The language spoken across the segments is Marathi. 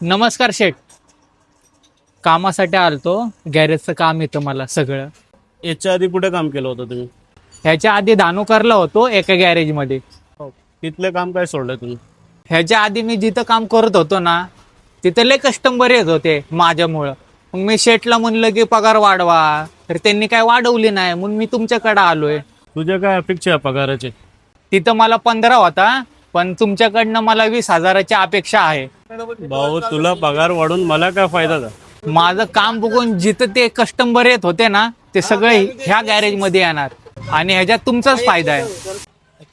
नमस्कार शेठ. कामासाठी आलतो. गॅरेजचं काम येतं मला सगळं. याच्या आधी कुठे काम केलं होतं तुम्ही? ह्याच्या आधी धानोकरला होतो एका गॅरेजमध्ये. तिथलं काम काय सोडलं तुम्ही? ह्याच्या आधी मी जिथं काम करत होतो ना तिथं लय कस्टमर येत होते माझ्यामुळं. मग मी शेठला म्हणलं की पगार वाढवा, तर त्यांनी काय वाढवली नाही, म्हणून मी तुमच्याकडे आलोय. तुझ्या काय अपेक्षा आहे पगाराचे? तिथं मला 15 होता, पण तुमच्याकडनं मला 20,000ची अपेक्षा आहे. भाऊ, तुला पगार वाढून मला काय फायदा झाला? माझं काम बघून जिथं ते कस्टमर येत होते ना ते सगळे ह्या गॅरेजमध्ये येणार आणि ह्याच्यात तुमचाच फायदा आहे.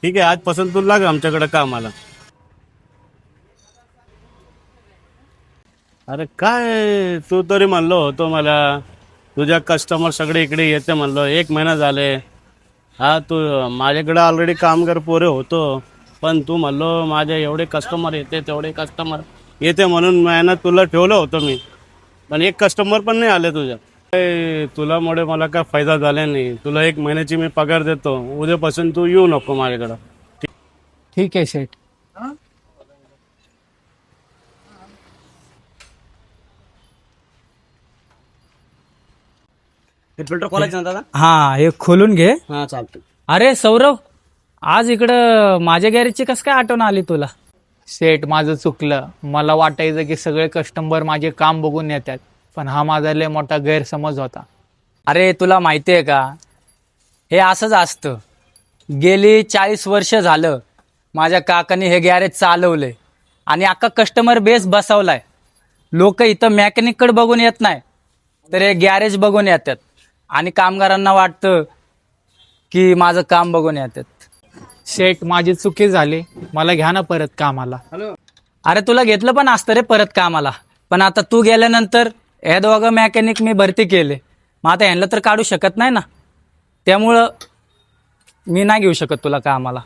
ठीक आहे, आजपासून तू लाग आमच्याकडे कामाला. अरे काय, तू तरी म्हणलो होतो मला तुझ्या कस्टमर सगळे इकडे येते म्हणलो. 1 महिना झाले. हा, तू माझ्याकडे ऑलरेडी कामगार पोरे होतो, पण तू म्हणलो माझे एवढे कस्टमर येते तेवढे कस्टमर येते म्हणून महिन्यात तुला ठेवलं होतं मी, पण एक कस्टमर पण नाही आले तुझ्या. तुलामुळे मला काय फायदा झाला नाही. तुला 1 महिन्याची मी पगार देतो, उद्यापासून तू येऊ नको माझ्याकडं. ठीक आहे शेठ. फिल्टर खोलायचं ना दादा? हा, हे खोलून घे. हा, चालतं. अरे सौरभ, आज इकडं माझ्या गॅरेजची कस काय आठवण आली तुला? शेठ, माझं चुकलं. मला वाटायचं की सगळे कस्टमर माझे काम बघून येतात, पण हा माझा लय मोठा गैरसमज होता. अरे तुला माहितीये का, हे असंच असतं. गेली 40 वर्ष झालं माझ्या काकाने हे गॅरेज चालवलंय आणि अख्खा कस्टमर बेस बसवलाय. लोक इथं मेकॅनिककडे बघून येत नाही, तर हे गॅरेज बघून येतात आणि कामगारांना वाटतं की माझं काम बघून येतात. शेठ, माझी चुकी झाली, मला घ्या ना परत कामाला. अरे तुला घेतलं पण असतं रे परत कामाला, पण आता तू गेल्यानंतर हे दोघं मेकॅनिक मी भरती केले. मग आता ह्यांना तर काढू शकत नाही ना, त्यामुळं मी नाही घेऊ शकत तुला कामाला.